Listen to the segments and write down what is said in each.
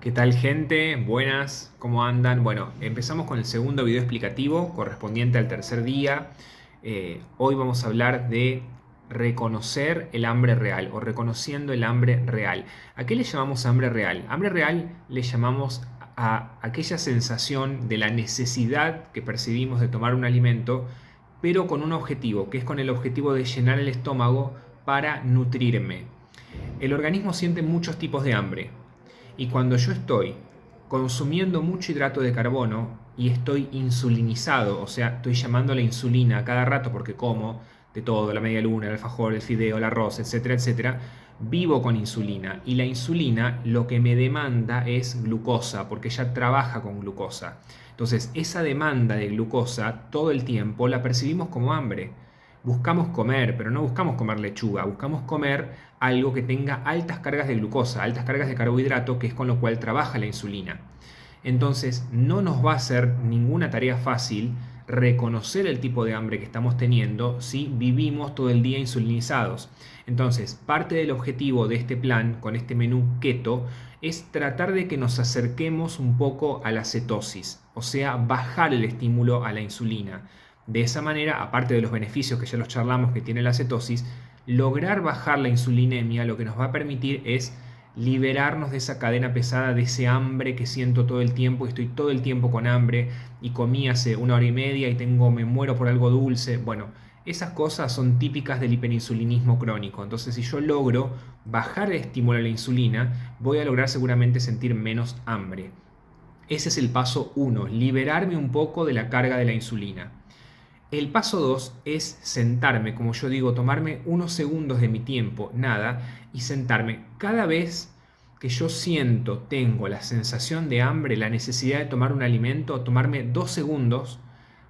¿Qué tal, gente? Buenas, ¿cómo andan? Bueno, empezamos con el segundo video explicativo correspondiente al tercer día. Hoy vamos a hablar de reconocer el hambre real o reconociendo el hambre real. ¿A qué le llamamos hambre real? Hambre real le llamamos a aquella sensación de la necesidad que percibimos de tomar un alimento, pero con un objetivo, que es con el objetivo de llenar el estómago para nutrirme. El organismo siente muchos tipos de hambre. Y cuando yo estoy consumiendo mucho hidrato de carbono y estoy insulinizado, o sea, estoy llamando a la insulina a cada rato porque como de todo, la media luna, el alfajor, el fideo, el arroz, etcétera, etcétera, vivo con insulina. Y la insulina lo que me demanda es glucosa, porque ella trabaja con glucosa. Entonces, esa demanda de glucosa todo el tiempo la percibimos como hambre. Buscamos comer, pero no buscamos comer lechuga, buscamos comer algo que tenga altas cargas de glucosa, altas cargas de carbohidrato, que es con lo cual trabaja la insulina. Entonces, no nos va a ser ninguna tarea fácil reconocer el tipo de hambre que estamos teniendo si vivimos todo el día insulinizados. Entonces, parte del objetivo de este plan, con este menú keto, es tratar de que nos acerquemos un poco a la cetosis, o sea, bajar el estímulo a la insulina. De esa manera, aparte de los beneficios que ya los charlamos que tiene la cetosis, lograr bajar la insulinemia lo que nos va a permitir es liberarnos de esa cadena pesada, de ese hambre que siento todo el tiempo, y estoy todo el tiempo con hambre y comí hace una hora y media y me muero por algo dulce. Bueno, esas cosas son típicas del hiperinsulinismo crónico. Entonces, si yo logro bajar el estímulo a la insulina, voy a lograr seguramente sentir menos hambre. Ese es el paso 1, liberarme un poco de la carga de la insulina. El paso 2 es sentarme, como yo digo, tomarme unos segundos de mi tiempo, nada, y sentarme. Cada vez que yo tengo la sensación de hambre, la necesidad de tomar un alimento, tomarme 2 segundos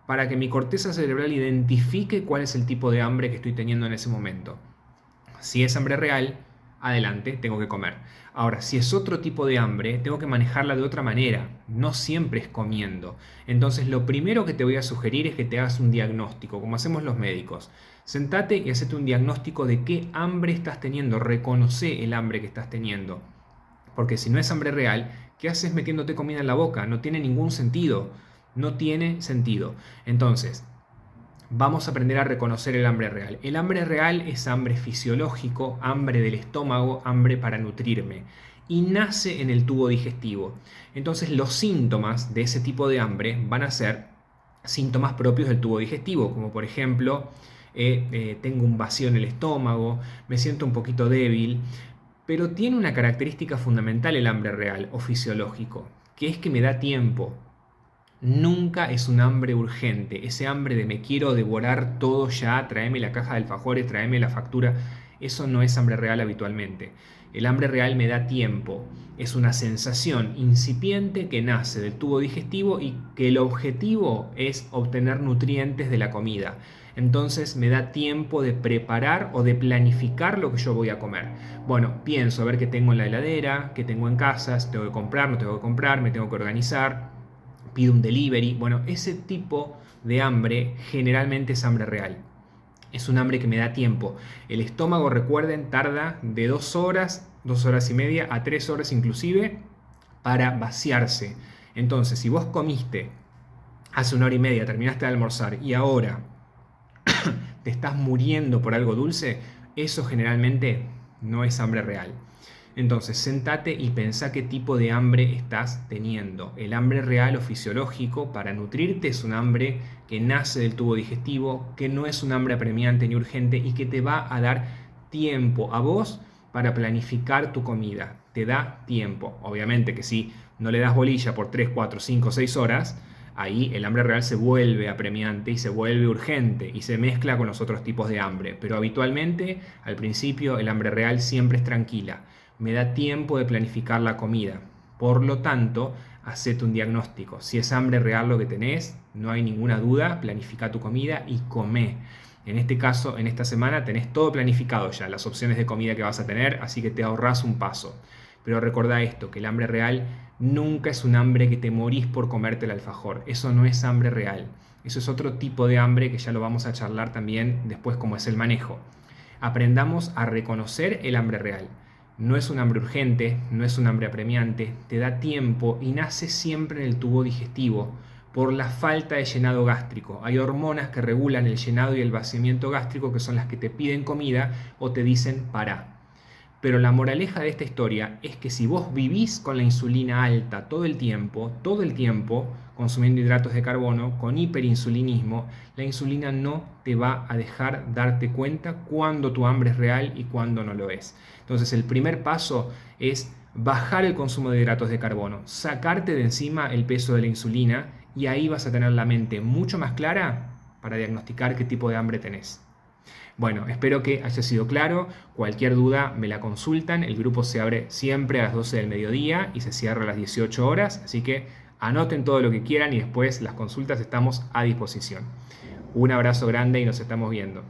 para que mi corteza cerebral identifique cuál es el tipo de hambre que estoy teniendo en ese momento. Si es hambre real, adelante, tengo que comer. Ahora, si es otro tipo de hambre, tengo que manejarla de otra manera. No siempre es comiendo. Entonces, lo primero que te voy a sugerir es que te hagas un diagnóstico, como hacemos los médicos. Sentate y hacete un diagnóstico de qué hambre estás teniendo. Reconoce el hambre que estás teniendo. Porque si no es hambre real, ¿qué haces metiéndote comida en la boca? No tiene ningún sentido. No tiene sentido. Entonces, vamos a aprender a reconocer el hambre real. El hambre real es hambre fisiológico, hambre del estómago, hambre para nutrirme. Y nace en el tubo digestivo. Entonces los síntomas de ese tipo de hambre van a ser síntomas propios del tubo digestivo, como por ejemplo, tengo un vacío en el estómago, me siento un poquito débil, pero tiene una característica fundamental el hambre real o fisiológico, que es que me da tiempo. Nunca es un hambre urgente, ese hambre de me quiero devorar todo ya, tráeme la caja de alfajores, tráeme la factura. Eso no es hambre real habitualmente. El hambre real me da tiempo, es una sensación incipiente que nace del tubo digestivo y que el objetivo es obtener nutrientes de la comida. Entonces me da tiempo de preparar o de planificar lo que yo voy a comer. Bueno, pienso a ver qué tengo en la heladera, qué tengo en casa, si tengo que comprar, no tengo que comprar, me tengo que organizar, pido un delivery. Bueno, ese tipo de hambre generalmente es hambre real. Es un hambre que me da tiempo. El estómago, recuerden, tarda de 2 horas, 2 horas y media a 3 horas inclusive para vaciarse. Entonces, si vos comiste hace una hora y media, terminaste de almorzar y ahora te estás muriendo por algo dulce, eso generalmente no es hambre real. Entonces, sentate y pensá qué tipo de hambre estás teniendo. El hambre real o fisiológico para nutrirte es un hambre que nace del tubo digestivo, que no es un hambre apremiante ni urgente y que te va a dar tiempo a vos para planificar tu comida. Te da tiempo. Obviamente que si no le das bolilla por 3, 4, 5, 6 horas, ahí el hambre real se vuelve apremiante y se vuelve urgente y se mezcla con los otros tipos de hambre. Pero habitualmente, al principio, el hambre real siempre es tranquila. Me da tiempo de planificar la comida. Por lo tanto, hacete un diagnóstico. Si es hambre real lo que tenés, no hay ninguna duda, planifica tu comida y come. En este caso, en esta semana tenés todo planificado ya, las opciones de comida que vas a tener, así que te ahorrás un paso. Pero recordá esto, que el hambre real nunca es un hambre que te morís por comerte el alfajor. Eso no es hambre real. Eso es otro tipo de hambre que ya lo vamos a charlar también después cómo es el manejo. Aprendamos a reconocer el hambre real. No es un hambre urgente, no es un hambre apremiante, te da tiempo y nace siempre en el tubo digestivo por la falta de llenado gástrico. Hay hormonas que regulan el llenado y el vaciamiento gástrico que son las que te piden comida o te dicen pará. Pero la moraleja de esta historia es que si vos vivís con la insulina alta todo el tiempo, consumiendo hidratos de carbono, con hiperinsulinismo, la insulina no te va a dejar darte cuenta cuándo tu hambre es real y cuándo no lo es. Entonces el primer paso es bajar el consumo de hidratos de carbono, sacarte de encima el peso de la insulina y ahí vas a tener la mente mucho más clara para diagnosticar qué tipo de hambre tenés. Bueno, espero que haya sido claro. Cualquier duda me la consultan. El grupo se abre siempre a las 12 del mediodía y se cierra a las 18 horas. Así que anoten todo lo que quieran y después las consultas estamos a disposición. Un abrazo grande y nos estamos viendo.